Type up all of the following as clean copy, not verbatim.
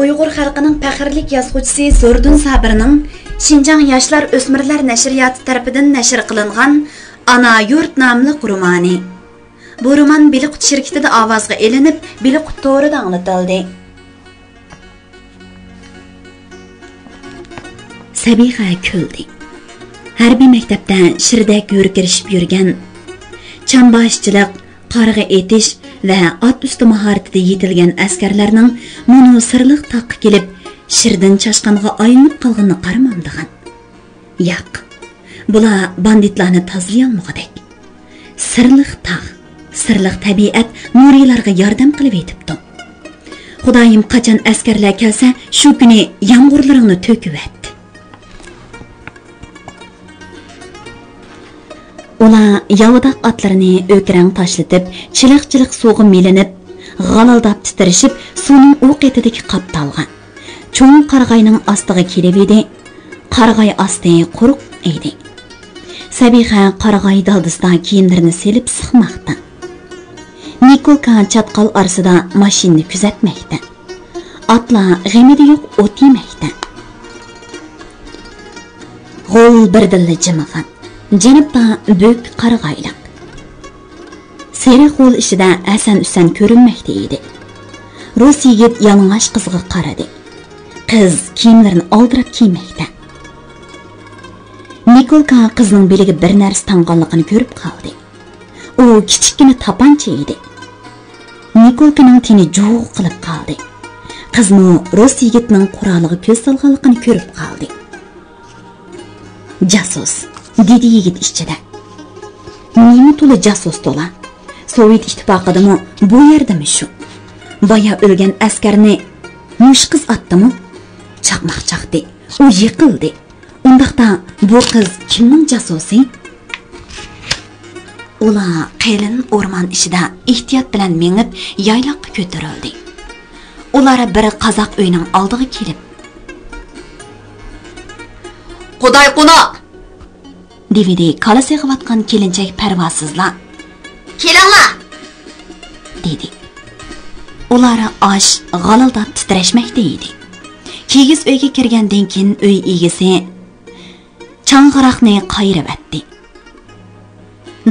Uyghur xalqining faxrlik yozuvchisi Zordun Sabirning Şinjan Yoshlar O'smirlar nashriyoti tarafidan nashr qilingan Ana yurt nomli romani. Bu roman Biliqut shirkatida ovozga elinib, Biliqut to'rida anglatildi. Sabiha kuldi. Harbiy maktabda shirdak yurgirishib yurgan, chamboshchilik, qarg'a etish va ot usti mahoratida yetilgan askarlarning munu sirliq taqqa kelib, shirdan chashqanga aylanib qolganini qaramamdigan. Yo'q. Bular banditlarni tozalay olmagadek. Sirliq taq, sirliq tabiat nuriylarga yordam qilib etibdi. Xudoyim qachon askarlar kelsa, shu kuni yomg'irlaringni to'kib etdi. Ular yavdaq atlarini o'kirang tashlatib, chiliq-chiliq suvga melinib, g'alaldab titrishib, suvning u qetidagi qaptalgan. Cho'ng qarg'ayning ostiga kelib edi. Qarg'ay osti quruq edi. Sabiha qarg'ay daldisida kiyimlarini selib siqmoqda. Nikolka chatqal orasida mashinani kuzatmoqda. Atlar g'amida yo'q o't yemoqda. G'ol birdilla jimig'an. Janubda büyük qarg'ayliq. Seriq qo'l ishida asan-usan ko'rinmoqda edi. Rus yigit yalang'och qizga qaradi. Qiz kiyimlarini oldirib kiymoqda. Nikolka qizning beliga bir narsa tanganligini ko'rib qoldi. U kichikgina tapancha edi. Nikolkaning teni jo'q qilib qoldi. Qizmi Rus yigitning quroliga ko'z solganligini ko'rib qoldi. Jasus dedi yigit ichida. Nima to'la jasus to'la? Sovet ittifoqidami, bu yerdami shu? Boya o'lgan askarni mush qiz otdimi? Chaqmoq chaqdi. U yiqildi. Undaqda bu qiz kimning jasusi? Ular qalin o'rmon ichida ehtiyot bilan mengib yayloqqa ko'tarildi. Ular bir qozoq uyining oldiga kelib, "Xudoy qo'noq!" Devidi kala seg'iyotgan kelinchak parvosizlar. "Kelinglar!" dedi. Ular osh g'alaldab titrashmoqda edi. Kigiz uyga kirgandan keyin uy egasi chang'iroqni qayirib atdi.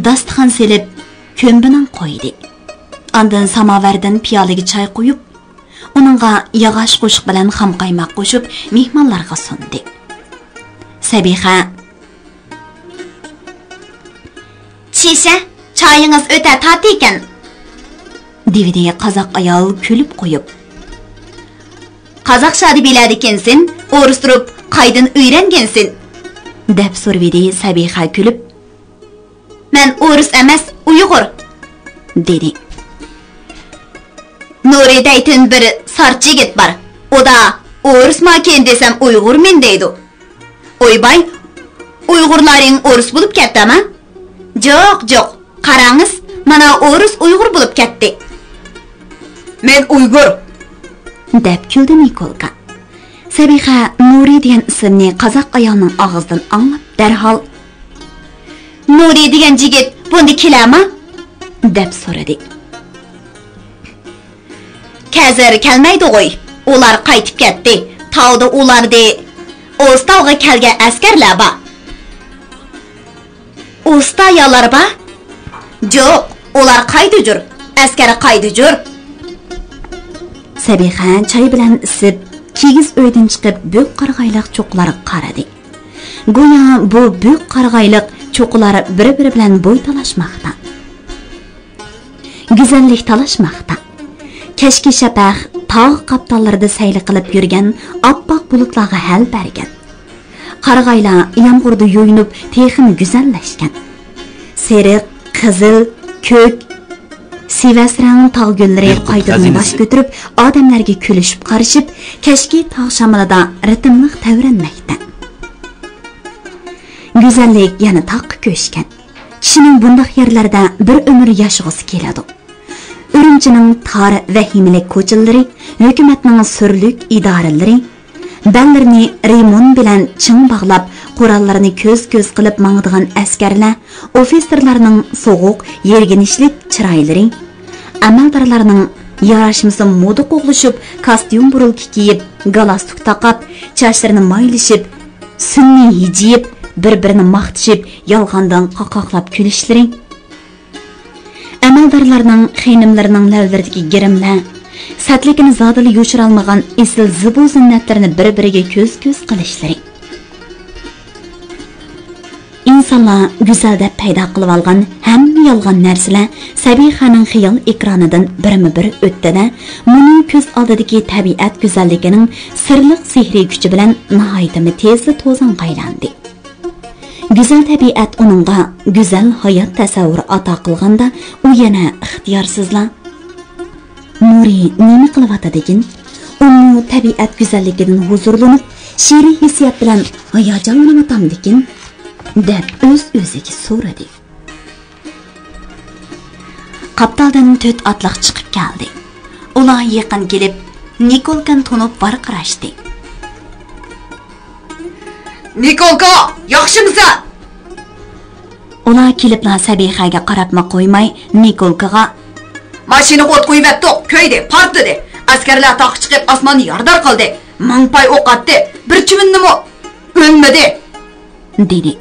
Dasturxon selib ko'mbining qo'ydi. Ondan samovardan piyolaga choy qo'yib, uningga yog'och qo'shiq bilan ham qaymoq qo'shib mehmonlarga sundi. Sabiha: "Chesha, choyingiz o'ta tot ekan." Devidi qozoq ayol kulib qo'yib. "Qozoq shodi biladi ekansan, o'ris turib qaydan o'yrangansan?" deb so'radi Sabiha kulib. "Men o'ris emas, Uyg'ur" dedi. "Nurida aytin bir sarchi yigit bor. O da o'ris maken desam Uyg'urmen deydi. O'ybay, Uyg'urlaring o'ris bo'lib ketdimi?" "Yo'q, qarangiz, mana o'ris Uyg'ur bo'lib ketdi." "Men Uyg'ur" deb kuldi Nikolka. Sabiha Nuri degan ismni qozoq ayolning og'zidan anglab darhol "Nuri degan yigit bunda kelami?" deb so'radi. "Kazir kelmaydi qo'y. Ular qaytib ketdi. Tog'da ularni O'stog'a kelgan askarlar bor." "O'sta ayollar bor?" "Yo'q, ular qayda jur? Askari qayda jur?" Sabiha choy bilan isib, kigiz uydan chiqib büyük qarg'ayliq cho'qlarga qaradi. Go'yo bu büyük qarg'ayliq cho'qlar bir-biri bilan bo'y talashmoqda. Go'zallik talashmoqda. Kashki shapaq tog' qaptallarida sayli qilib yurgan oppoq bulutlarga hal bergan. Qarg'aylar yomg'irda yo'yinib, texini go'zallashgan. Seriq, qizil, ko'k, sivasrang tog' gullari qaytadan bosh ko'tarib, odamlarga kulishib qarishib, kashki tog' shamolida ritmli tavranmoqda. Go'zallik yana taqqa ko'shgan. Kishining bundoq yerlarda bir umr yashag'isi keladi. Urumchining tor vahimalik ko'chalari, hukumatning surlik idoralari, ballarni rimon bilan ching bog'lab, qurollarni ko'z-ko'z qilib mangdigan askarlar, ofitserlarning so'g'uq, yerginishlik chiroylari, amaldorlarning Yaraşmasa moda qo'g'lishib, kostyum burulki kiyib, galastuk taqab, chachlarini maylishib, sunniy hijib, bir-birini maqtishib, yolg'ondan qaqoqlab kulishlaring. Amaldorlarning xeynimlarining lavlaridagi girimlar, satlikini zodili yo'shira olmagan esil zibu zinnatlarini bir-biriga ko'z-ko'z qilishlaring. İnsanlar güzel deb paydo qilib olgan hamma yolg'on narsalar Sabixaning xiyol ekranidan birma-bir o'tdi-da, uning ko'z oldidagi tabiat go'zalligining sirliq sehriy kuchi bilan nihoyatda tezda to'zonga aylandi. Go'zal tabiat uningga go'zal hayot tasavvuri ato qilganda, u yana ixtiyorsizla Nuri nima qilyotadigan? U tabiat go'zalligidan huzurlanib, she'riy hissiyot bilan hayajonlanayotamdikin deb o'z-o'ziga so'radi. Qaptaldan 4 otliq chiqib keldi. Ular yaqin kelib, Nikolkan tonib varqirashdi. Nikolka, yaxshimisan? Ular kelibla Sabixaga qarabma qo'ymay, Nikolkaga mashina o't qo'yibdi, ko'ydi, partdi. Askarlar taq chiqib osmonni yordar qildi. Mingpay o'q atdi. Bir chivinnimi o'lmadi, dedi.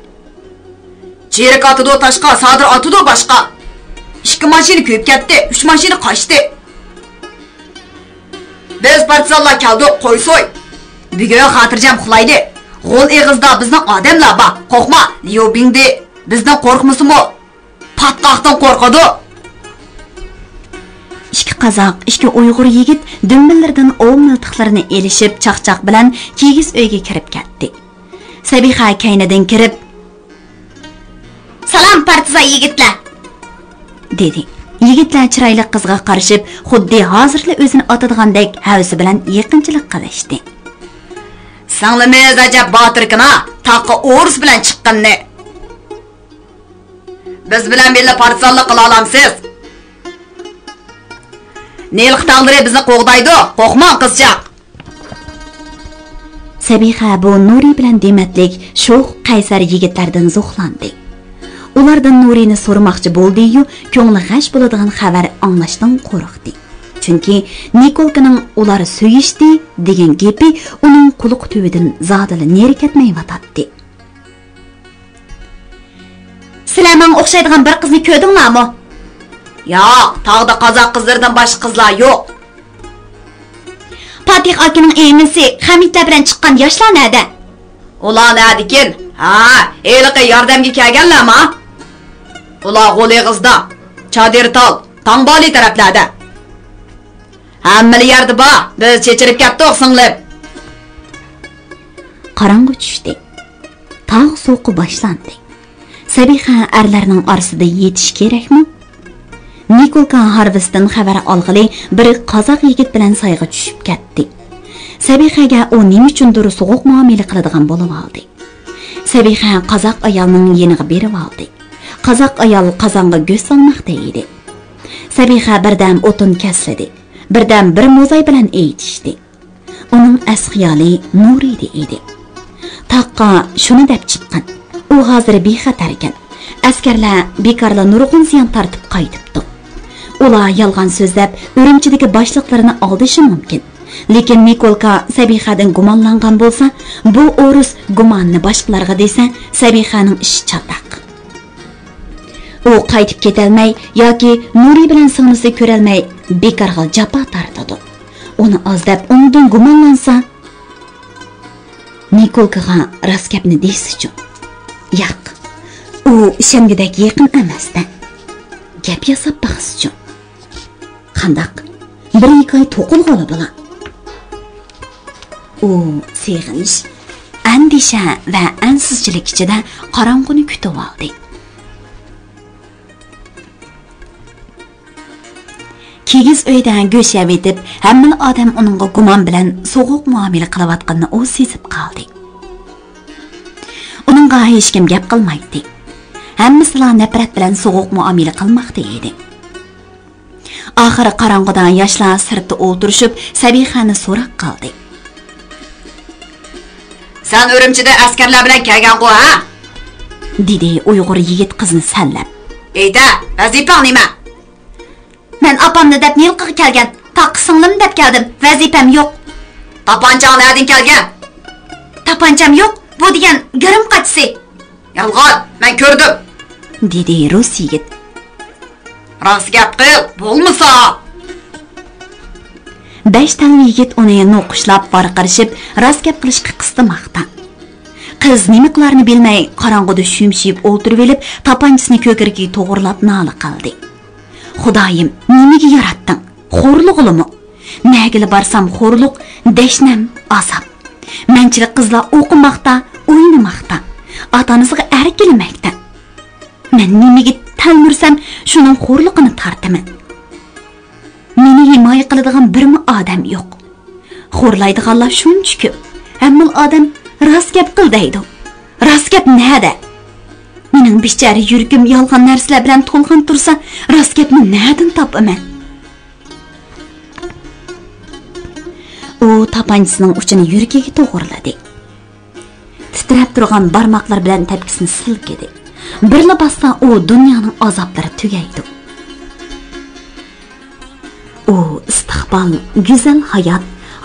Cherik atidi tashqa, Sadir atidi boshqa. 2 mashina ko'yib ketdi, 3 mashina qochdi. Biz partizanlar keldi, qo'ysoy. Bugun xotirjam uxlaydi. G'ol eg'izda bizning odamlar bor. Qo'rqma, Liobingdi. Bizdan qo'rqmasimi? Patqoqdan qo'rqadi. 2 qozoq, 2 Uyg'ur yigit dumbillardan ov miltiqlarini elishib, chaqchaq bilan kigiz uyga kirib ketdi. Sabixa kaynidan kirib, "Salom partizan yigitlar", dedi. Yigitlar chiroyli qizga qarashib, xuddi hozirla o'zini otadigandek havsi bilan yaqinchilik qilishdi. "Sanglimiz ajab botirkina, taqqa o'rs bilan chiqqanni. Biz bilan birga partizanlik qila olamsiz. Neliq taqdiri bizni qo'g'daydi, qo'rqma qizchaq." Sabixa bu Nuri bilan dematlik sho'x qaysar yigitlardan zuxlandi. Ulardan Nurini so'ramoqchi bo'ldi-yu, ko'ngli g'ash bo'ladigan xabar anglashdan qo'rqdi. Chunki Nikolkaning ular so'yishdi degan gapi uning quloq tubidan zodili neri ketmayotdi. "Sizlar menga o'xshaydigan bir qizni ko'rdinglarmi?" "Yo'q, tog'da qozoq qizlaridan boshqa qizlar yo'q." "Fatih akaning emisi Hamidlar bilan chiqqan yoshlar nerda?" "Ular nerdikin? Ha, eliqi yordamga kelganlarmi? Ular G'o'leg'izda, Chodirtol, Tangboli taraflarda. Hamma yerda bor, biz chechirib ketdik singlim." Qorong'i tushdi. Tog' so'qi boshlandi. Sabixa arlarning orasida yetish kerakmi? Nikolka Harvestdan xabar olg'ili bir qozoq yigit bilan sayga tushib ketdi. Sabixaga u nima uchundir so'g'uq muomala qiladigan bo'lib oldi. Sabixa qozoq ayolning yeniga berib oldi. Qozoq ayol qozonga go'sht solmoqda edi. Sabixa birdan o'tin kasladi. Birdan bir mo'zay bilan eytishdi. Uning asxiyoli Nurida edi. Taqqa shuni deb chiqqan. U hozir bexatar ekan. Askarlar bekorla nurg'un ziyon tortib qaytibdi. Ular yolg'on so'zlab, Urumchidagi boshliqlarini oldishi mumkin. Lekin Nikolka Sabixadan gumonlangan bo'lsa, bu o'rus gumonni boshqalarga desa, Sabixaning ishi chatoq. U qaytib ketolmay yoki Nuri bilan singlisi ko'rolmay bekorga jafo tortadi. Uni ozdab undan gumonlansa, Nikolkaga rost gapni deysiz-chu. Yo'q. U ishongidek yaqin emas-da. Gap yasab baxsiz-chu. Qandaq? Bir hikoya to'qilg'oli bilan. U seg'inish, andisha va ansizchilik ichida qorong'uni kutib oldi. Kigiz uydan go'shav etib, hamma odam uningga gumon bilan so'g'uq muomala qilayotganini u sezib qoldi. Uningga hech kim gap qilmaydi. Hammasilar nafrat bilan so'g'uq muomala qilmoqda edi. Oxiri qorong'idan yoshlar sirtda o'ltirishib, Sabixani so'rab qoldi. "Sen Urumchida askarlar bilan kelgan-ku, ha?" dedi Uyg'ur yigit qizni sallab. "Eyda, vazifang nima?" "Men opamni deb Nilqiga kelgan, Taqı singlim deb keldim. Vazifam yo'q. Tapanchang nereden kelgan? Tapancham yo'q. Bu degan garim qaçsi. Yalg'on, men ko'rdim. dedi Rus yigit. Rost gap qil, bo'lmasa. 5 tane yigit uni noqushlab varqirishib, rost gap qilishga qistimaqda. Qiz nima qilarini bilmay qorong'uda shumshib o'ltirib olib, tapanchasini ko'kirgiga to'g'rilab noli qildi. Xudoyim, nimaga yaratding? Xo'rlig'imi? Nagili barsam xo'rliq, deshnam azob. Menchilik qizlar o'qimoqda, o'ynamoqda, ota-onasiga erkilamoqda. Men nimaga talmursam, shuning xo'rliqini tortaman. Meni himoya qiladigan birmi odam yo'q. Xo'rlaydiganlar shuncha ko'p. Hamma odam rost gap qil deydi. Rost gap nada? Mening bichara yuragim yolg'on narsalar bilan to'lqin tursa, rost gapni nadan topaman? U tapanchasining uchini yuragiga to'g'riladi. Titrab turgan barmoqlar bilan tepkisini silkidi. Bir labasdan u dunyoning azoblari tugaydi. U istiqbol, go'zal hayot,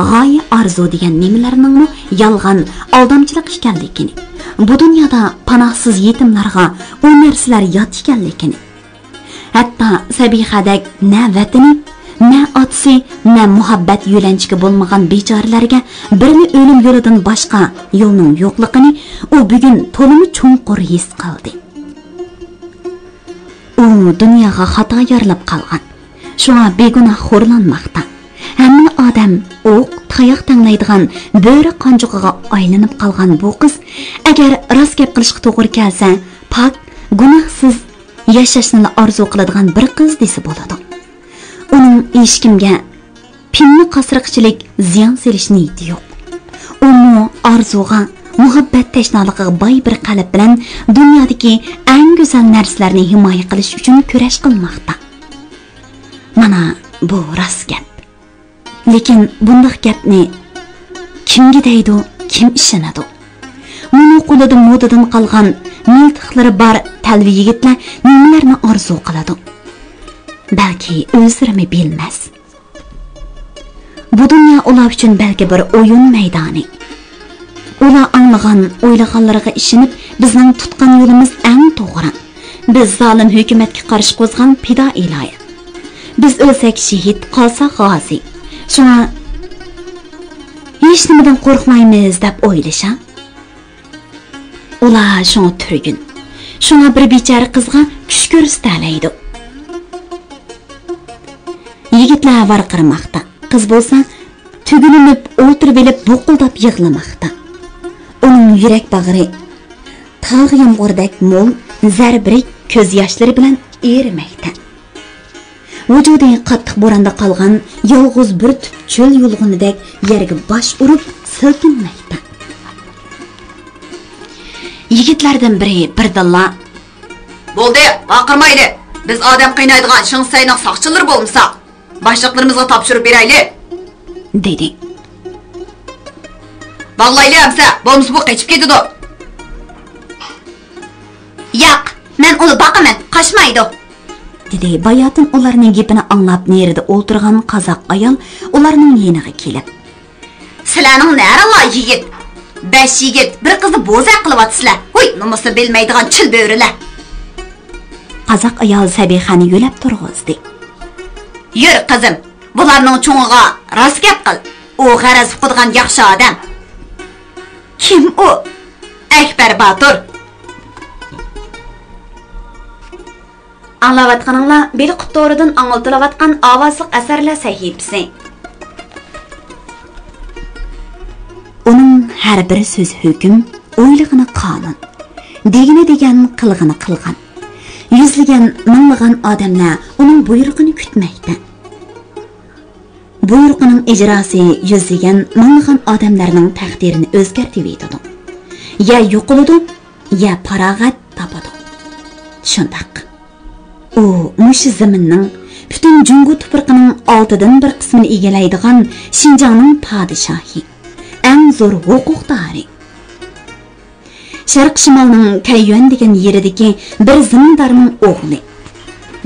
g'oya arzu degan nimalarning yolg'on, aldamchilik ekanligini, bu dunyoda panohsiz yetimlarga u narsalar yot ekanligini, hatto Sabihadek na vatani, na otasi, na muhabbat yo'lanchiga bo'lmagan bechoralarga birini o'lim yo'lidan boshqa yo'lning yo'qligini u bugun to'limi chunqur his qildi. U dunyoga xato yorilib qolgan. Shunga begunoh xo'rlanmoqda. Hamma odam o'q, tayoq tanglaydigan bo'ri qanjug'iga aylanib qolgan bu qiz, agar rost gap qilishga to'g'ri kelsa, pok, gunohsiz yashashni orzu qiladigan bir qiz desa bo'ladi. Uning hech kimga pinni qasriqchilik ziyon selish niyati yo'q. Uni orzuga, muhabbat tashnoligiga boy bir qalb bilan dunyodagi eng go'zal narsalarni himoya qilish uchun kurash qilmoqda. Mana bu rost gap. Lekin bunday gapni kimga deydi, kim ishonadi? Meni qo'lida modadan qolgan miltiqlari bor talvi yigitlar nimalarni orzu qiladi? Balki o'zlari bilmas. Bu dunyo ular uchun balki bir o'yin maydoni. Ular anglagan, o'ylaganlariga ishonib, bizning tutgan yo'limiz eng to'g'ri. Biz zolim hukumatga qarshi qo'zg'an fidoilar. Biz o'lsak shahid, qolsak g'ozi. Shuna hech nimadan qo'rqmaymiz deb o'ylasha. Ular shuni turgin. Shuna bir bechara qizga kuch ko'rsataladi. Yigitlar varqirmoqda. Qiz bo'lsa, tugunib o'ltirib olib buqildab yig'lamoqda. Uning yurak bag'ri tog' yomg'irdak mo'l, zarbirik ko'z yoshlari bilan erimoqda. Vujudi qattiq bo'ronda qolgan yolg'iz bir tub cho'l yulg'unidek yerga bosh urib silkinmoqda. Yigitlardan biri birdilla: "Bo'ldi, baqirmaydi. Biz odam qiynaydigan shingsayning saqchilari bo'lmasa, boshliqlarimizga topshirib berayli", dedi. "Bog'layli hamsa, bo'lmasa bu qochib ketadi." Yo'q, men uni boqaman, qochmaydi. dedi bayatın ularning gapini anglab nerida o'ltirgan qozoq ayol ularning yeniga kelib. "Sizlarning narilar yigit? 5 yigit bir qizni bo'zaq qilyapsizlar. Voy, nomusni bilmaydigan chil bo'rilar." Qozoq ayol Sabihani yo'lab turg'izdi. "Yur qizim, bularning cho'ng'iga rost gap qil. U g'araz qilgan yaxshi odam." "Kim u?" "Akbar Botur." Anglayotganinglar beli qutoridan anglatılayotgan ovozliq asarlar sahifasi. Uning har bir so'z hukm, o'ylig'ini qonun, degini degan qilg'ini qilgan. Yuzlagan, minglagan odamlar uning buyrug'ini kutmoqda. Buyruqning ijrosi yuzlagan, minglagan odamlarning taqdirini o'zgartirib yetadi. Ya yo'qoladi, ya farog'at topadi. Shundaq. U mush zaminning butun Jungu tuproqining oltidan bir qismini egallaydigan Xinjiangning podshohi, eng zo'r huquqdori. Sharq shimolning Kaiyuan degan yeridagi bir zamindorning o'g'li.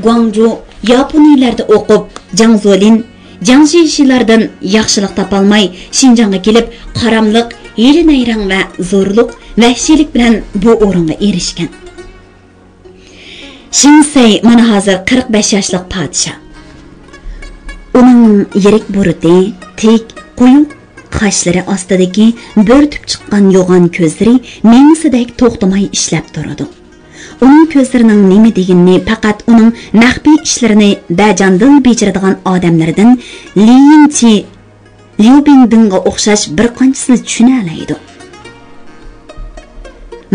Guangzhou Yaponiyalarda o'qib, Jiangzolin Jiangxi işçilərdən yaxşılıq tapalmay Şinjanğa kelib, qaramlıq, hiylə-nayrang və zorluq, vəhşilik bilan bu o'ringa erishgan. Shinsay mana hozir 45 yoshlik podsho. Uning yirik buruti, tik, quyuq qoshlari ostidagi bo'rtib chiqqan yo'g'on ko'zlari mengsidek to'xtamay ishlab turadi. Uning ko'zlarining nima deganini faqat uning maxfiy ishlarini bajondan bejiradigan odamlardan Li Yingchi, Liu Bingdingga o'xshash bir qanchisini tushuna oladi.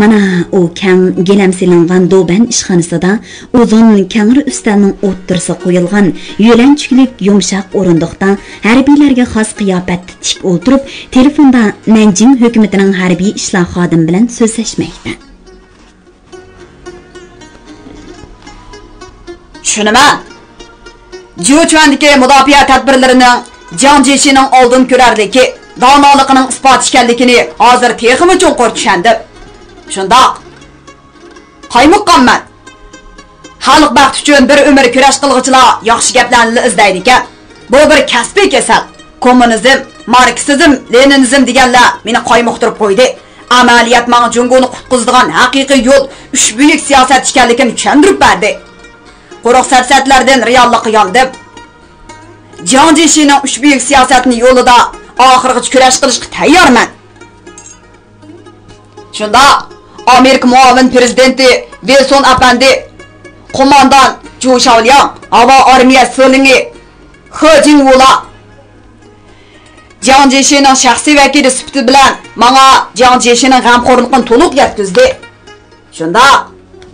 Mana u kang gilamsilangan do'ban ishxonasida uzun kangri ustalning o'ttirsa qo'yilgan yo'lanchiklik yumshoq o'rindiqda harbiylarga xos qiyofatda tik o'tirib, telefonda Nanjing hukumatining harbiy ishlar xodimi bilan so'zlashmoqda. Tushunaman. Jiuchuandagi mudofaa tadbirlarining Jiang Jishining oldin ko'rarligi, donoligining isbot ekanligini hozir texmi cho'nqur tushundim. Shundoq. Qaymoqqanman. Xalq baxt uchun bir umr kurash qilg'ichilar yaxshi gaplarni izlaydi ekan. Bu bir kasbiy kasal. Kommunizm, marksizm, leninizm deganlar meni qaymoqtirib qo'ydi. Amaliyat menga Jungoni qutqizadigan haqiqiy yo'l uch buyuk siyosat ekanligini tushuntirib berdi. Quruq sarsatlardan reallikqa yondim. Jiang Jishining uch buyuk siyosatning yo'lida oxirgacha kurash qilishga tayyorman. Shunda Amerika muavin prezidenti Wilson apandi, qo'mondan Zhu Shaoliang, havo armiyasi so'lingi He Jingwula Jiang Jishining shaxsiy vakili sifati bilan menga Jiang Jishining g'amxo'rligini to'liq yetkazdi. Shunda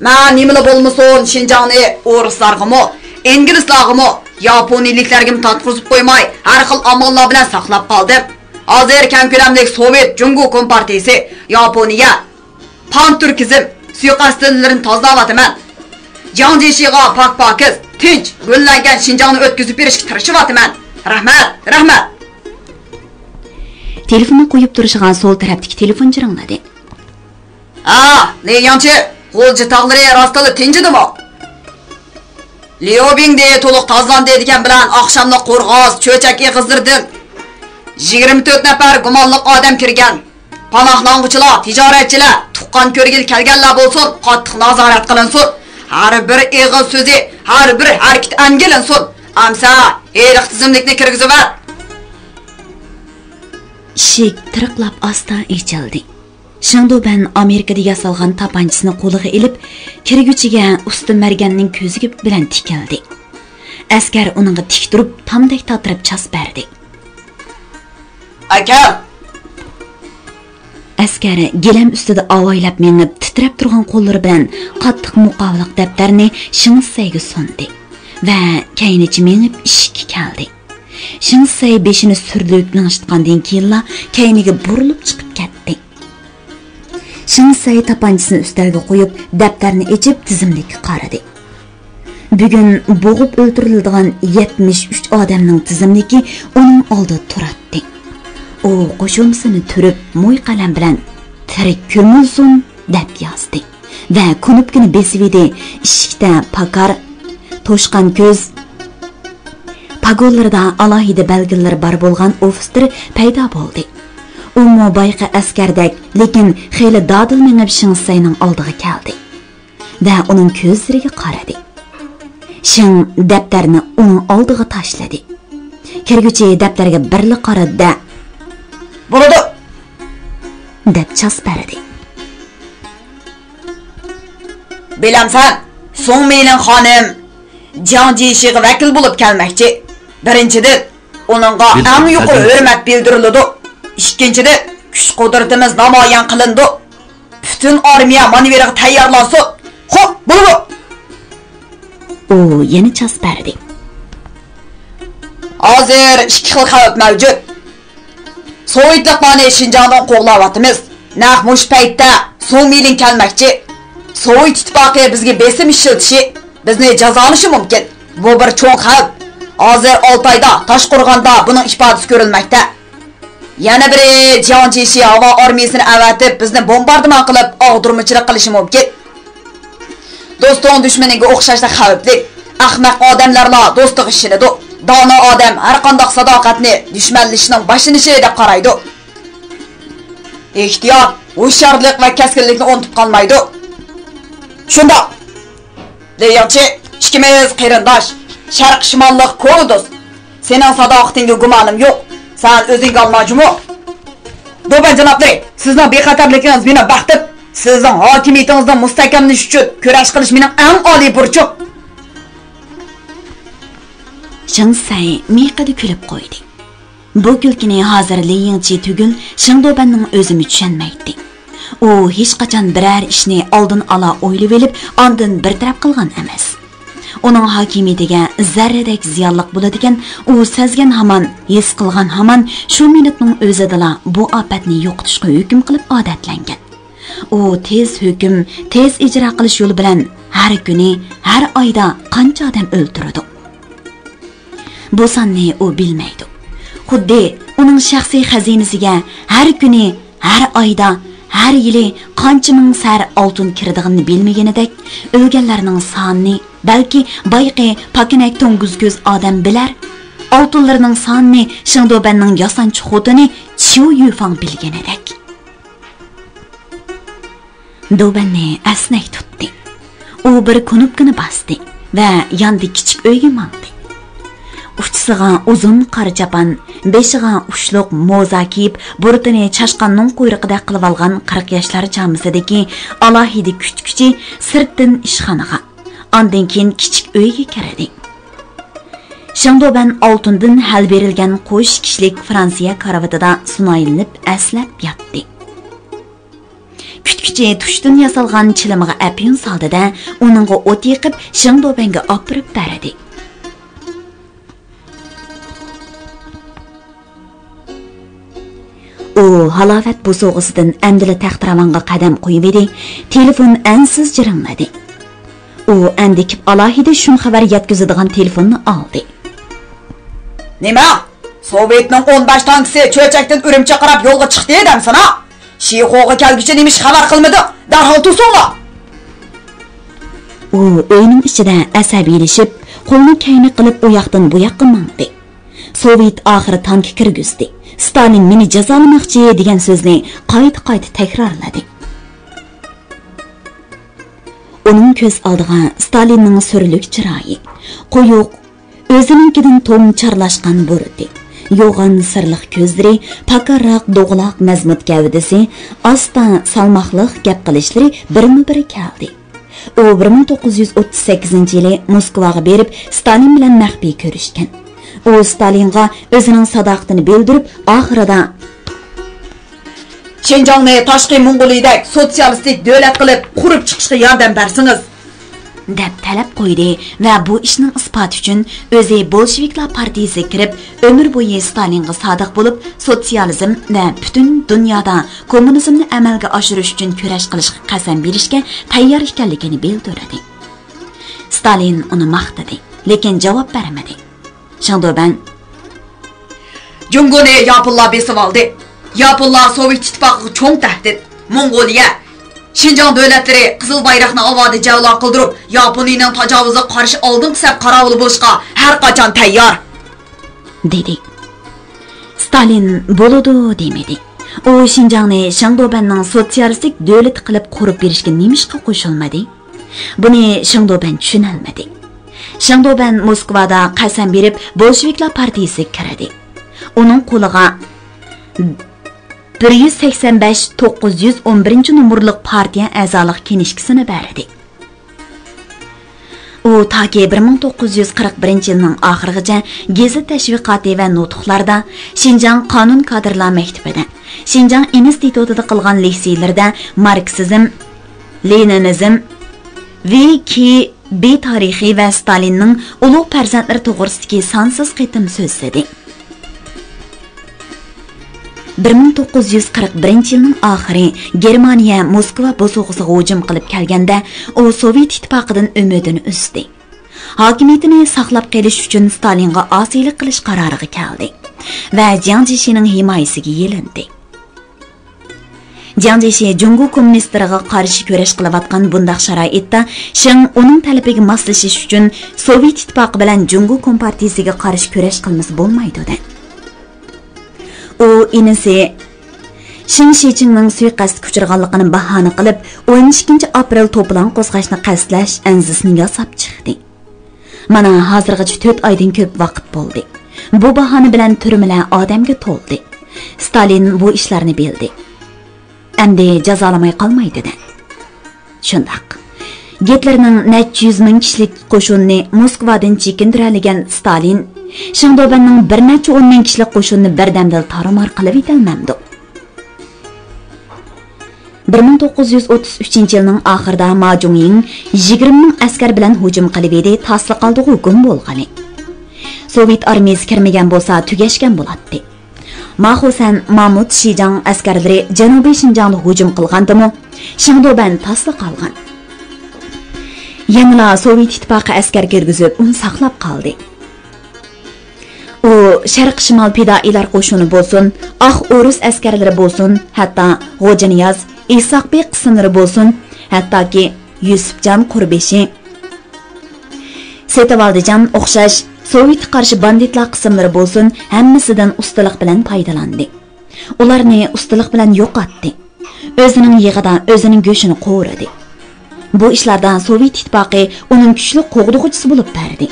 men nimala bo'lmasin Xinjiangni o'rislargami, inglizlargami, yaponiyaliklarga tatqizib qo'ymay, har xil amallar bilan saqlab qoldim. Hozir keng ko'lamlik Sovet Jungo Kompartiyasi Yaponiya pan-turkizm suiqasdlarini tozalavaman. Jiang Jishiga pak-pakiz, tinch, gullangan Xinjiangni o'tkazib berishga tirishyapman. Rahmat. Telefonni qo'yib turishiga so'l tarafdagi telefon jiringladi. Li Yangchi, qo'lchi tog'lari rostali tinchidimi? Liu Bingde to'liq tozalandi degan bilan oqshomda qo'rg'oz, cho'chak qizdirdim. 24 nafar gumonli odam kirgan. Panohlang'uvchilar, tijoratchilar, tuqqan ko'rgil kelganlar bo'lsin, qattiq nazorat qilinsin. Har bir eg'iz so'zi, har bir harakat angilinsin. Amsa, eriq tizimlikni kirgizib ber. Eshik tiriqlab asta ochildi. Shingdoban Amerikada yasalgan tapanchisini qo'liga ilib, kirguchiga usti marganning ko'ziga bilan tikildi. Askar uningga tik turib, tamdek tatirib chas berdi. Aka! Askar gilam ustida avaylab mengib titrab turgan qo'llari bilan qattiq muqovliq daftarni Shinsayga sundi va kaynichi mengib ishga keldi. Shinsay beshini surlib ningishgandan keyinla kayniga burilib chiqib ketdi. Shinsay tapanchisini ustalga qo'yib, daftarni ochib tizimlikka qaradi. Bugun bo'g'ib o'ldiriladigan 73 odamning tizimligi uning oldida turadi. U qo'shimsini turib, mo'y qalam bilan tirik ko'milsin deb yozdi va kunubkini besividi. Ishikda pakar, to'shqan ko'z, pagollarda alohida belgilar bor bo'lgan ofitser paydo bo'ldi. U mobayqa askardek, lekin xeyli dadil mengib Shinsayning oldiga keldi va uning ko'zlariga qaradi. Shin daftarni uning oldiga tashladi. Kirguchi daftarga birli qaradi. Bo'ladi deb chas berdi. Bilamsan, Song Meilin xonim Jiang Jishiga vakil bo'lib kelmoqchi. Birinchidan, uningga eng yuqori hurmat bildiriladi. Ikkinchidan, kuch-qudratimiz namoyon qilindi. Butun armiya manevriga tayyorlansin. Xo'p, bo'ladi. U yana chas berdi. Hozir ikki xil xavf mavjud. Sovetliklarni Xinjiangdan qo'g'layapmiz. Naq mush paytda Song Meilin kelmoqchi. Sovet ittifoqi bizga besim ishiltishi, bizni jazolashi mumkin. Bu bir cho'ng xavf. Hozir Oltayda, Toshqo'rg'onda buning ifodasi ko'rilmoqda. Yana biri Jiang Jishi havo armiyasini avatib, bizni bombardimon qilib, og'dirmachilik qilishi mumkin. Do'sting dushmaniga o'xshashda xavfli. Ahmaq odamlarla do'stlik ishiladi. dono odam har qanday sadoqatni dushmanlashning boshlanishi deb qaraydi. Ehtiyot, hushyorlik va keskinlikni unutib qolmaydi. Shunda deyakchi, ikkimiz qarindosh, sharq shimollik ko'rdik. Sening sadoqatingga gumonim yo'q. Sen o'zingga olmoqchimi? Do'ban janoblari, sizning bexatarligingiz meni baxtib, sizning hokimiyatingizni mustahkamlash uchun kurash qilish mening eng oliy burchim. Shingsay miqada kulib qo'ydi. Bu kulkini hozir Liyingchi tugul Shingdobanning o'zimi tushunmaydi. U hech qachon biror ishni oldin ola o'ylab olib, ondan bir taraf qilgan emas. Uning hokimiyatiga zarradak ziyonliq bo'ladigan, u sezgan hamon, his qilgan hamon shu minutning o'zida bu ofatni yo'qotishga hukm qilib odatlangan. U tez hukm, tez ijro qilish yo'li bilan har kuni, har oyda qancha odam o'ldiradi. Bu sonni u bilmaydi. Xuddi uning shaxsiy xazinasiga har kuni, har oyda, har yili qancha ming sar oltin kiradiganini bilmaganidek, o'lganlarning sonini balki bayqi pakinak to'ng'iz ko'z odam bilar. Oltinlarning sonini Shingdobanning yasanchi xotini Chiu Yufang bilganidek. Dobanni asnak tutdi. U bir kunupkini bosdi va yondi kichik uyga mangdi. Uchisiga uzun qora chapan, beshiga ushluq moza kiyib, burtini chashqonning quyruqida qilib olgan 40 yoshlar chamisidagi alohida kutkuchi sirtdan ishxonaga, ondan keyin kichik uyga kirdi. Shingdoban oltindan hal berilgan qo'sh kishilik Fransiya karavatida sunoyilib aslab yotdi. Kutkuchi tushdan yasalgan chilimiga apyun soldida, uningga o't yiqib Shingdobanga opirib berdi. U halovat bo'sog'isidan andila taxtiravonga qadam qo'yib edi, telefon ansiz jiringladi. U andikib alohida shun xabar yetkazadigan telefonni oldi. Nima? Sovetning 15 tankisi cho'chakdan Urumchi qarab yo'lga chiqdi edam sana. Shixo'ga kelguncha nemish xabar qilmadi. Darhol tursanglar. U uyning ichida asabiylashib, qo'lni kayni qilib u yoqdan bu yoqqa mangdi. Sovet oxiri tank kirgizdi. Stalin meni jazolamoqchi degan so'zni qayta-qayta takrorladi. Uning ko'z oldiga Stalinning surlik chiroyi, qo'yuq, o'zininkidan to'mcharlashgan burdi. Yo'g'on sirliq ko'zlari, pakarroq do'g'loq mazmut gavdasi, asta salmoqliq gap qilishlari birma-bir keldi. U 1938-yili Moskvaga berib Stalin bilan maxfiy ko'rishgan. U Stalinga o'zining sadoqatini bildirib, oxirida Xinjiangni tashqi Mong'oliyadek sotsialistik davlat qilib qurib chiqishga yordam bersingiz deb talab qo'ydi va bu ishning isboti uchun o'zi Bolsheviklar partiyasiga kirib, umr bo'yi Stalinga sodiq bo'lib, sotsializm va butun dunyoda kommunizmni amalga oshirish uchun kurash qilishga qasam berishga tayyor ekanligini bildirdi. Stalin uni maqtadi, lekin javob bermadi. Shingdoban Jungoni Yaponlar besib oldi. Yaponlar Sovet ittifoqiga cho'ng tahdid. Mong'oliya, Xinjiang davlatlari qizil bayroqni avodi javlo qildirib, Yaponiyaning tajovuziga qarshi oldingi saf qarovul bo'lishga har qachon tayyor dedi. Stalin bo'ladi demadi. U Xinjiangni Shingdobanning sotsialistik davlat qilib qurib berishga nemishqa qo'shilmadi. Buni Shingdoban tushuna olmadi. Shingdoban Moskvada qasam berib Bolsheviklar partiyasiga kirdi. Uning qo'liga 185-911 partiya a'zolik kinishkasini berdi. U toki 1941-yilning oxirigacha gazet tashviqoti va nutqlarda, Xinjiang qonun kadrlar maktabida, Xinjiang institutida qilgan leksiylarda marksizm, leninizm, B tarixi va Stalinning ulug' farzandlari to'g'risidagi sonsiz qitim so'zladi. 1941-yilning oxiri Germaniya Moskva bo'sog'isiga hujum qilib kelganda, u Sovet ittifoqidan umidini uzdi. Hokimiyatini saqlab qolish uchun Stalinga osiylik qilish qaroriga keldi va Jiang Jishining himoyasiga yelindi. Jiang Jieshi Jungo kommunistlariga qarshi kurash qilayotgan bundaq sharoitda Shing uning talabiga moslashish uchun Sovet ittifoqi bilan Jungo kompartiyasiga qarshi kurash qilmasa bo'lmaydi dedi. U inisi Shing Shichingning suiqasdga uchraganligini bahona qilib 12 aprel to'polon qo'zg'ashni qasdlash anzisini yasab chiqdi. Mana hozirgacha 4 oydan ko'p vaqt bo'ldi. Bu bahona bilan turmalar odamga to'ldi. Stalin bu ishlarni bildi. Endi jazolamay qolmaydi dedi. Shundaq. Gitlerning necha 100 ming kishilik qo'shinni Moskvadan chekintiradigan Stalin, Shingdobanning bir necha 10 ming kishilik qo'shinni birdamda tarmar qilib etilmamdi. 1933 yilning oxirida Ma Zhongying 20 ming askar bilan hujum qilib edi, tasli qoldi hukm bo'lgani. Sovet armiyasi kirmagan bo'lsa tugashgan bo'ladi. Mahusan Mahmud Shijang askarlari Janubiy Shinjongda hujum qilgandimi, Shingdoban tasli qolgan. Yanıla Sovet ittifoqi askar kirgizib, uni saqlab qoldi. U Sharq Shimol fidoilar qo'shini bo'lsin, Oq O'rus askarlari bo'lsin, hatto G'ojaniyaz, Isoqbek qismlari bo'lsin, hattoki Yusufjon Qurbeshi, Setovaldijon o'xshash Sovet qarshi banditlar qismlari bo'lsin, hammasidan ustalik bilan foydalandi. Ularni ustalik bilan yo'qotdi. O'zining yig'ida o'zining go'shini qo'radi. Bu ishlardan Sovet ittifoqi uning kuchli qo'g'dug'uchisi bo'lib berdi.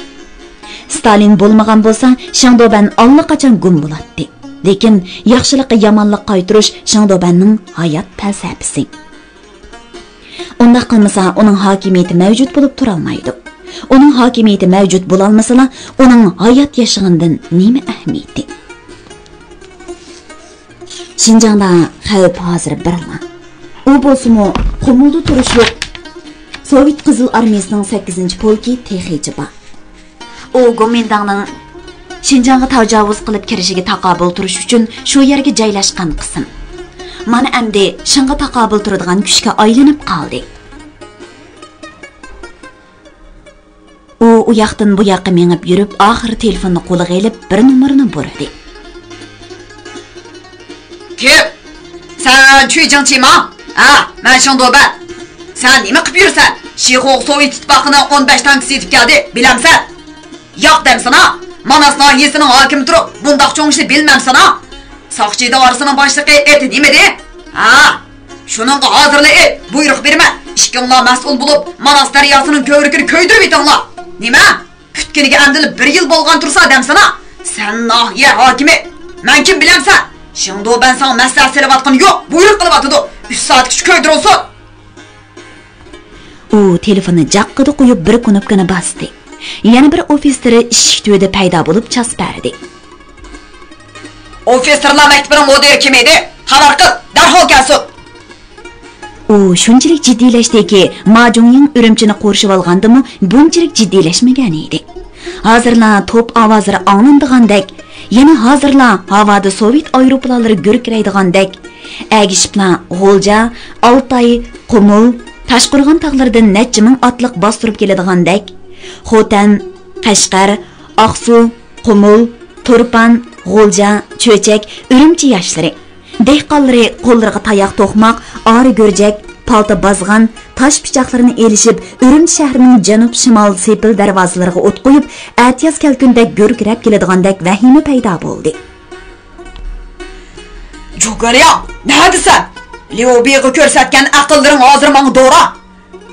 Stalin bo'lmagan bo'lsa, Shingdoban allaqachon gum bo'ladi. Lekin yaxshilikqa yomonlik qaytirish Shingdobanning hayot falsafasi. Unda qilmasa, uning hokimiyati mavjud bo'lib tura olmaydi. Uning hokimiyati mavjud bo'la olmasa, uning hayot yashagandan nima ahamiyati? Xinjiangda xavf hozir birla. U bo'lsa-mu, Qumulda turish yo'q. Sovet Qizil armiyasining 8-polki texnichi bor. U Gomindangning Xinjiangga tajovuz qilib kirishiga taqobil turish uchun shu yerga joylashgan qism. Mana endi shunga taqobil turadigan kuchga aylanib qoldi. U yoqdan bu yoqqa mengib yurib, oxir telefonni qo'liga olib bir nomerni burdi. Kim? Sen Chuyjingchimi? Men Shingdoban. Sen nima qilib yursan? Shixoq Sovet ittifoqining 15 tankisi yetib keldi, bilamsan? Yo'q demsana. Manas nahiyasining hokimi turib, bundaq cho'ng ishni bilmamsana. Soqchi idorasining boshlig'i eti nima de? Shuningga hozirla buyruq berma. Ishkinglar mas'ul bo'lib, Manas daryosining ko'vrikini ko'ydirib etinglar. Nima? Kutganiga andilib 1 yil bo'lgan tursa demsana. Sen nahiya hokimi. Men kim bilamsan? Shingdoban san maslahat so'rayotgan yo'q, buyruq qilyapti. 3 soat kuch ko'ydirolsin. U telefonni jaqqida qo'yib bir knopkani bosdi. Yana bir ofiseri eshik tubida paydo bo'lib chas berdi. Ofisirlar maktabining mudiri kim edi? Xabar qil, darhol kelsin. U shunchalik jiddiylashdiki, Ma Zhongying Urumchini qo'rshib olgandimi, bunchalik jiddiylashmagan edi. Hozirlar to'p ovozlari anglandigandek, yana hozirlar havoda Sovet aeroplanlari gurkiraydigandek, agishiblar G'olja, Altay, Qumul, Tashqurg'on tog'laridan necha ming otliq bostirib keladigandek, Xotan, Qashqar, Oqsu, Qumul, Turpan, G'olja, Cho'chak, Urumchi yoshlari, dehqonlari qo'llariga tayoq to'qmoq, ori go'rjak, palta bozg'an, tosh pichoqlarini elishib, Urumchi shahrining janub-shimol sepil darvozalariga o't qo'yib, atiyaz kalkundek gurkirab keladigandek vahima paydo bo'ldi. Jo'gariya, nima desan? Liubiga ko'rsatgan aqllaring hozir menga to'g'ri.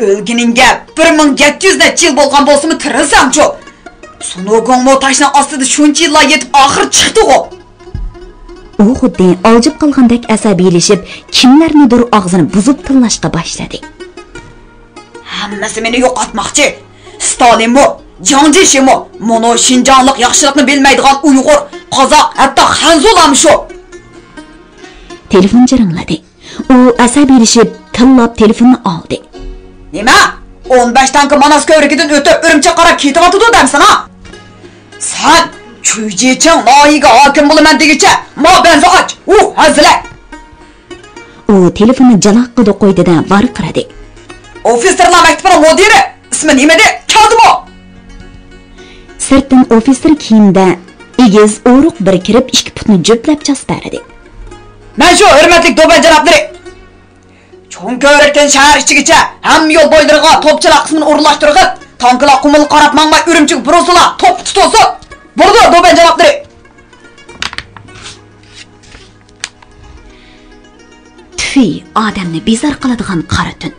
O'lginingga 1700 yil bo'lgan bo'lsa-mu tirisamchu. Sunogong motashning ostida shuncha yillar yetib oxir chiqdi-ku. U xuddi oljib qolgandek asabiylashib, kimlarnidir og'zini buzib tillashga boshladi. Hammasi meni yo'qotmoqchi. Stalinmi, Jiang Jieshi-mi, mono Xinjianglik yaxshilikni bilmaydigan Uyg'ur, Qozoq, hatto Xanzularmi shu? Telefon jiringladi. U asabiylashib, tillab telefonni oldi. Nima? 15 tanki Manas ko'rigidan o'tib Urumchi qarab ketyapti demsan-a? Sen Chuyjiching noyiga hokim bo'laman degicha, mo'banza och. Hazila. U telefonni jaloqqa qo'ydi-da varqiradi. Ofisirlar maktabining mudiri, ismi nima de? Kadimo. Sirtdan ofisir kiyimda egiz o'ruq bir kirib 2 putni jo'plab chastardi. Men shu hurmatli do'ban janoblari. Çoğun kövrəkdən şəhər içigiçə həm yol boylarına topçular qismini uğurlaştırğıt. Tankılar qumul qarab mağmay ürümçük burusula top tutosu. Burada doben cevapları. Tüy adamni bezar qiladigan qora tun.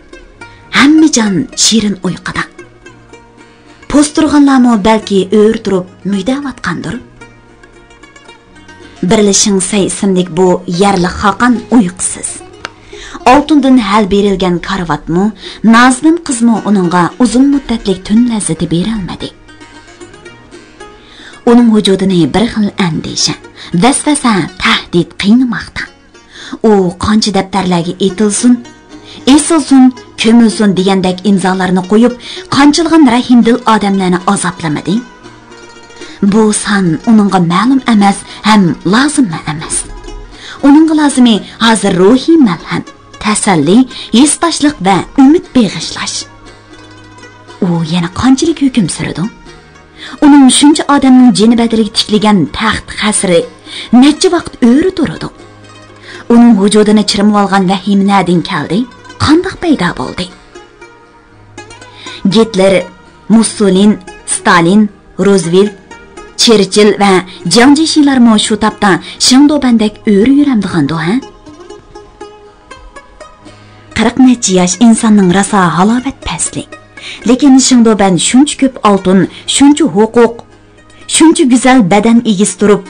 Hamma jon shirin uyquda. Posturganlarmi balki o'r turib muydavatqandir. Birlashing say ismlik bu yerli xaqan uyqusiz. Oltundan hal berilgan karvatmu, Nazlin qizmi uningga uzun muddatlik tun lazzati berolmadi. Uning vujudini bir xil andisha, vasvasa, tahdid qiynamoqda. U qancha daftarlarga etilsin, ko'milsin degandek imzolarni qo'yib, qanchilg'an rahimdil odamlarni azoblamadi. Bu san uningga ma'lum emas, ham lozim emas. Uningga lozimi hozir ruhiy malham, tasalli, yesdoshlik va umid beg'ishlash. U yana qanchalik hukm suradi? Uning shuncha odamning jini badaliga tikilgan taxt qasri necha vaqt o'ri turadi. Uning vujudini chirimib olgan vahim nadin keldi? Qandoq paydo bo'ldi? Gitler, Mussolin, Stalin, Roosevelt, Churchill va Jiang Zeminlar mo shu tapda Shingdobandek o'ri yuramdig'ando, ha? 40 necha yosh insonning raso halovat pasli. Lekin Shingdoband shuncha ko'p oltin, shuncha huquq, shuncha go'zal badan egisi turib,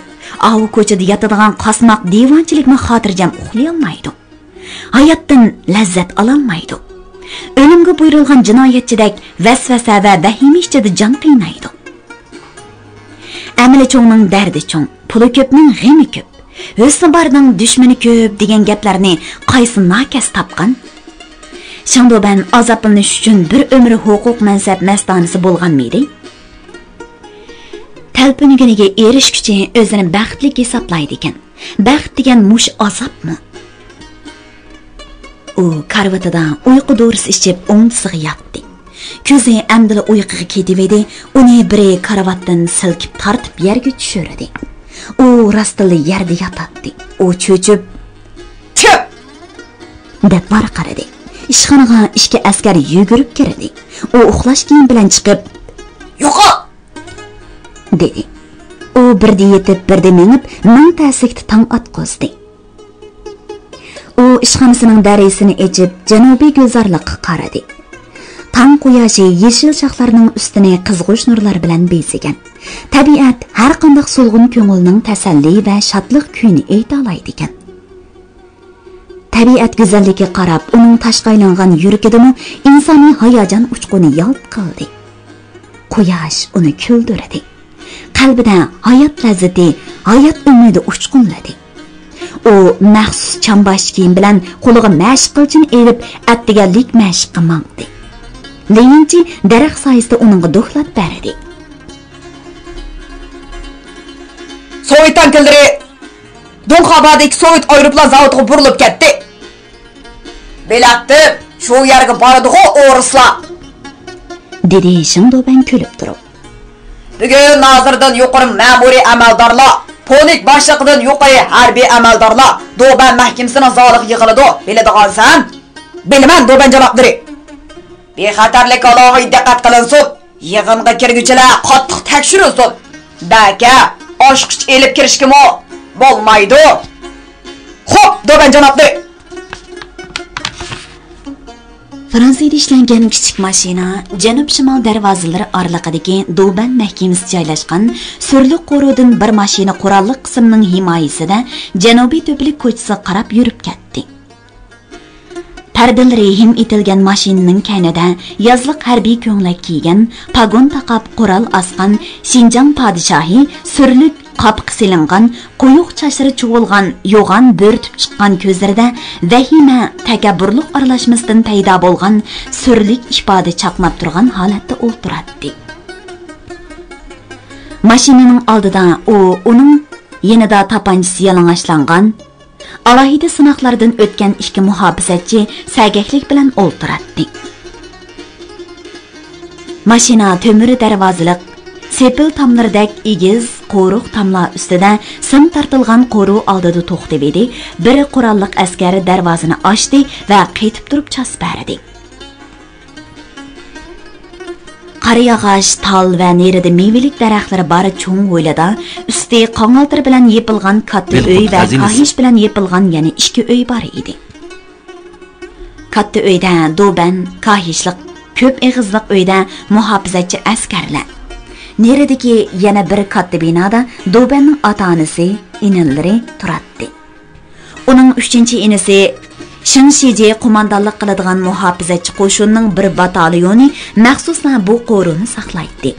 avu ko'chada yotadigan qasmoq devonchilikni xotirjam uxlay olmaydi. Hayotdan lazzat ololmaydi. O'limga buyurilgan jinoyatchidek vasvasa va vahima ichida jon qiynaydi. Amili cho'ngning dardi cho'ng, puli ko'pning g'ami ko'p, husni borning dushmani ko'p degan gaplarni qaysi nakas topgan? Shingdoband azoblanish uchun bir umr huquq mansab mastonasi bo'lganmidi? Talpiniginiga erishguncha o'zini baxtli hisoblaydi ekan. Baxt degan mush azobmi? U karvatida uyqu dorisi ichib o'ngsiga yotdi. Ko'zi amdila uyquga ketib edi, uni biri karvatdan silkib tortib yerga tushirdi. U rastili yerda yotadi. U cho'chib, "Chip!" deb varqaradi. Ishxonaga ikki askar yugurib kirdi. U uxlash kiyim bilan chiqib, "Yo'qol!" dedi. U birda yetib, birda menib, ming ta'sikda tong atqozdi. U ishxonasining darisini ochib, janubiy gulzorlikqa qaradi. Tong quyoshi yeshil shoxlarning ustini qizg'ush nurlar bilan bezigan. Tabiat har qanday so'lg'in ko'ngilning tasalli va shodlik kuyini ayta oladi ekan. Tabiat go'zalligiga qarab, uning tashqaylangan yuragidimi insoniy hayajon uchquni yalt qildi. Quyosh uni kuldirdi. Qalbida hayot lazzati, hayot umidi uchqunladi. U maxsus chambash kiyim bilan qo'liga mashq qilchini elib, atdiganlik mashqqa mangdi. Leyinchi daraxt soyasida uningga do'xlab berdi. Sovet tankilari Donxabadagi Sovet aeroplan zavodiga burilib ketdi. Belatdi, shu yerga boradi-ku o'rislar. Dedi Shingdoband kulib turib. Bugun nozirdan yuqori ma'muriy amaldorlar, polik boshliqdan yuqori harbiy amaldorlar Doban mahkamasining zoliq yig'iladi. Biladigansan? Bilaman Doban janoblari. Bexatarlik alohida diqqat qilinsin. Yig'inga kirguchilar qattiq tekshirilsin. Baka oshqich elib kirishkimi bo'lmaydi. Xo'p, Doban janoblari. Fransiyada ishlangan kichik mashina janub-shimol darvozalari oraliqidagi Doban mahkamasi joylashgan surli qo'ruvdan bir mashina qurolli qismning himoyasida janubiy to'plik ko'chasiga qarab yurib ketdi. Pardalari him etilgan mashinaning kaynida yozliq harbiy ko'ylak kiygan, pagon taqab qurol osgan Xinjiang podshohi surlik qapqi silingan, qo'yuq chashlari cho'g'ilgan, yo'g'on bo'rtib chiqqan ko'zlarida vahima, takabburlik aralashmasidan paydo bo'lgan surlik ifoda chaqnab turgan holatda o'tiradi. Mashinaning oldida uning yanada tapanchasi yalang'ashlangan, alohida sinoqlardan o'tgan ikki muhofizatchi sagaklik bilan o'tiradi. Mashina to'mir darvozaliq sepil tomlardek egiz, qo'ruq tamlar ustida sim tartilgan qo'ruq oldida to'xtab edi. Bir qurolliq askari darvozani ochdi va qaytib turib chas berdi. Qariyag'ash, tal va nerida mevelik daraxtlari bor cho'ng o'ylada usti qongaltir bilan yepilgan katta uy va kahish bilan yepilgan yana ikki uy bor edi. Katta uyda do'ban, kahishliq, ko'p eg'izliq uyda muhofizachi askarlar. Neredeki yana bir katta binoda do'banning ota-onasi, inilari turadi. Uning 3-inisi Shingshiji qo'mondonlik qiladigan muhofizachi qo'shinning bir batalyoni maxsusan bu qo'runi saqlaydi.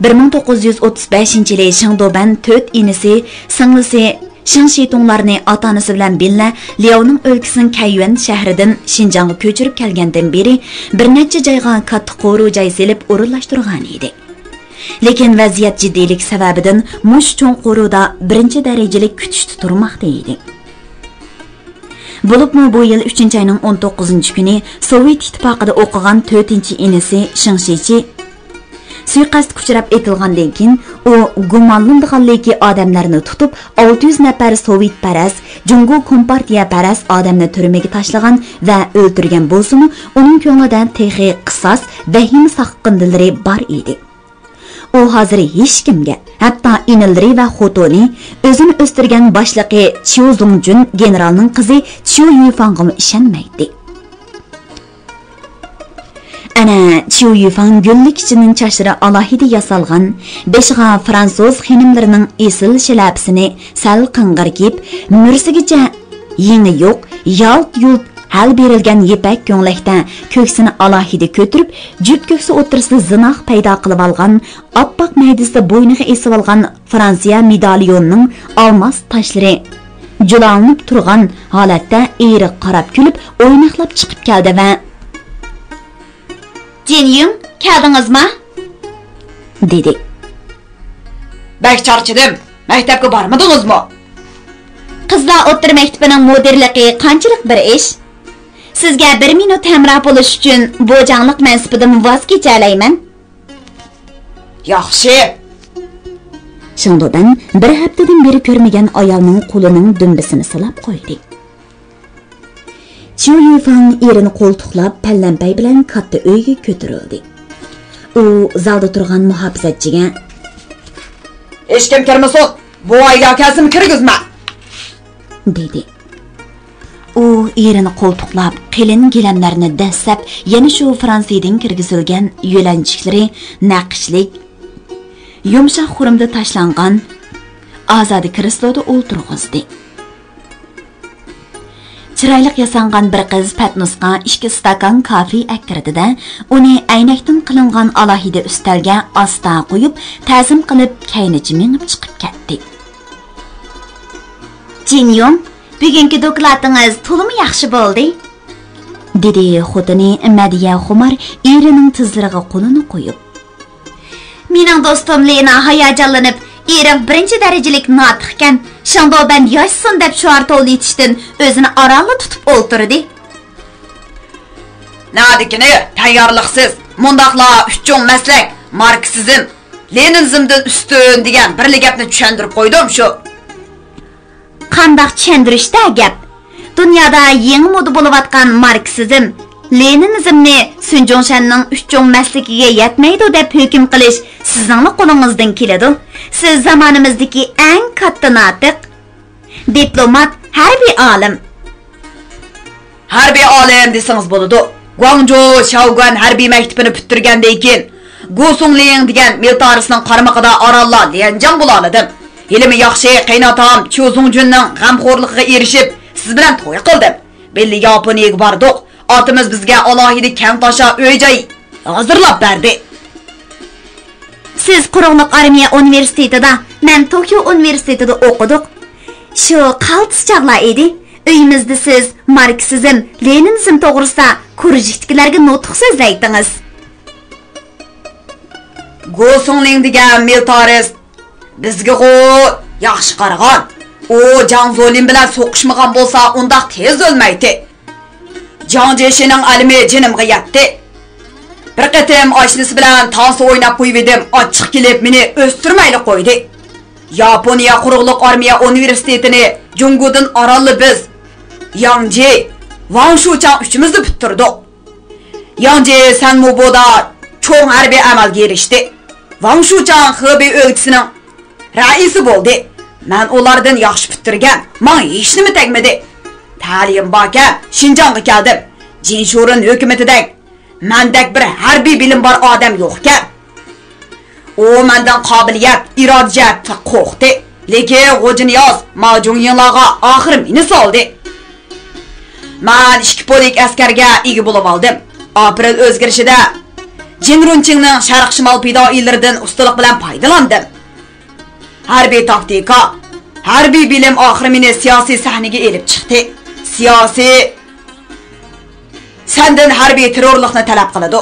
1935-yili Shingdoban 4 inisi singlisi Shingshitonglarni ota-onasi bilan birga Liaoning o'lkasining Kaiyuan shahridan Xinjiangga ko'chirib kelgandan beri bir necha joyga katta qo'ru joy selib o'rinlashtirgan edi. Lekin vaziyat jiddiylik sababidan mush cho'ng qo'ruda birinchi darajalik kutishda turmoqda edi. Bo'libmi bu yil 3-oyning 19-kuni Sovet ittifoqida o'qigan 4-inisi Shingshichi suiqasd kuchirab etilgandan keyin u gumonlanganligi odamlarni tutib 600 nafar Sovet paras, Jungo Kompartiya paras odamni turmaga tashlagan va o'ldirgan bo'lsa-mu, uning ko'nglida texi qisos vahim saqqindilari bor edi. U hozir hech kimga, hatto inilari va xotoni o'zini o'stirgan boshliqi Chiu Zongjun generalning qizi Chiu Yifangga ishonmaydi. Ana Chiu Yifang gullik ichining chashlari alohida yasalgan, beshiga fransuz xinimlarining esil shlapsini sal qing'irgib, mursigicha yengi yo'q, yalt-yult hal berilgan yepak ko'nglakda ko'ksini alohida ko'tirib, jup ko'ksi o'tirsida zinoq paydo qilib olgan, oppoq maydasida bo'yniga esib olgan Fransiya medalyonining olmos tashlari julanib turgan holatda eriq qarab kulib, o'ynaqlab chiqib keldi va Jinyun, keldingizmi? dedi. Bak charchadim. Maktabga bormadingizmi? Qizlar o'tir maktabining mudirligi qanchalik bir ish? Sizga 1 minut hamroh bo'lish uchun bo'janliq mansibidan voz kechalayman. Yaxshi. Shundodan bir haftadan beri ko'rmagan ayolning qo'lining dumbisini silab qo'ydi. Chiu Yifang erini qo'ltiqlab pallampay bilan katta uyga ko'tarildi. U zalda turgan muhofizachiga: "Hech kim kirmasin. Bu oyga akasini kirgizma." dedi. U erini qo'ltiqlab, qilin gilamlarini dassab, yana shu Fransiyadan kirgizilgan yo'lanchiklari naqshlik yumshoq xurumda tashlangan ozodi krisloda o'ltirg'izdi. Chiroyli yasangan bir qiz patnusga 2 stakan kafe akkirdida uni aynakdan qilingan alohida ustalga asta qo'yib, ta'zim qilib kaynichi minib chiqib ketdi. Jinyun, bugungi dokladingiz to'liq yaxshi bo'ldi, dedi xotini Madiya Xumar erining tizlariga qo'lini qo'yib. Mening do'stim Lena hayajonlanib, erim birinchi darajalik notiqkan, Shingdoban yoshsin deb shuar to'litishdan o'zini orolli tutib o'ltirdi. Nadikini tayyorliqsiz, mundaqla uchun maslak, marksizm, leninizmdan ustun degan birli gapni tushuntirib qo'ydim shu. Qandoq tushuntirishda gap? Dunyoda yangi moda bo'layotgan marksizm, leninizmni Sunjongshanning uchun masligiga yetmaydi deb hukm qilish sizning qo'lingizdan keladi. Siz zamonimizdagi eng katta notiq, diplomat, harbiy olim. Harbiy olim desangiz bo'ladi. Guangzhou Shaoguan harbiy maktabini bitirgandan keyin Gosongling degan militarisning qaramog'ida orollar Lianjiang bo'laladim. Ilmi yaxshi qaynotam Chiu Zongjunning g'amxo'rligiga erishib, siz bilan to'y qildim. Belli Yaponiyaga bordik. Otimiz bizga alohida kang tosha uy-joy hozirlab berdi. Siz Quruqliq armiya universitetida, men Tokio universitetida o'qidik. Shu qaltis chaqlar edi. Uyimizda siz marksizm, leninizm to'g'risida kurjiklarga nutq so'zlaydingiz. Gosongling degan militarist bizga yaxshi qaragan. U Jiang Zolin bilan so'qishmagan bo'lsa, undaq tez o'lmaydi. Jiang Jishining alimi jinimga yetdi. Bir qatim oshnasi bilan tansi o'ynab qo'yib edim, ochiq kelib meni o'stirmayli qo'ydi. Yaponiya quruqliq armiya universitetini Jungudan orolli biz Yangji, Wang Shuchang uchimizni bitirdik. Yangji Sanmuboda cho'ng harbiy amalga erishdi. Wang Shuchang Hebei o'lkasining raisi bo'ldi. Men ulardan yaxshi bitirgan, menga hech nima tegmadi. Ta'lim borga Xinjiangga keldim. Jinshurin hukumatidagi mendek bir harbiy bilim bor odam yo'q ekan. U mendan qobiliyat, irodat qo'rqdi. Lekin G'ojinyoz Majungyinlarga oxir meni soldi. Men 2 polik askarga ega bo'lib oldim. Aprel o'zgarishida Jinrunchingning sharq-shimol fidoilaridan ustalik bilan foydalandim. Harbiy taktika, harbiy bilim oxir meni siyosiy sahnaga elib chiqdi. Siyosiy sendan harbiy terrorlikni talab qiladi.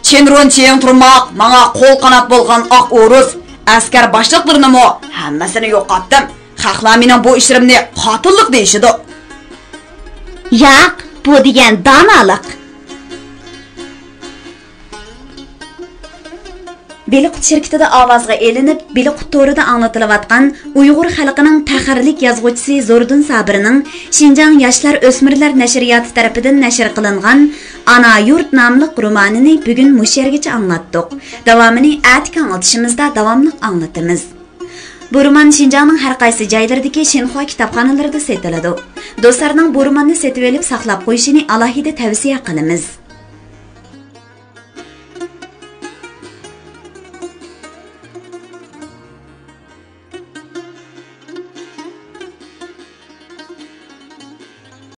Jinrunching turmoq menga qo'l qanot bo'lgan oq o'rus askar boshliqlarini mo hammasini yo'qotdim. Xalqlar mening bu ishimni qotillik deyishidi. Yo'q, bu degan donoliq. Beliqut şirketida ovozga elinib, Beliqut to'rida anglatilayotgan Uyg'ur xalqining taxirlik yozuvchisi Zordun Sabirning Xinjiang yoshlar o'smirlar nashriyoti tarafidan nashr qilingan Ana yurt nomli romanini bugun mush yergacha anglatdik. Davomini atkan anglitishimizda davomli anglatamiz. Bu roman Xinjiangning har qaysi joylaridagi Xinhua kitobxonalarida sotiladi. Do'stlarning bu romanni setib olib saqlab qo'yishini alohida tavsiya qilamiz.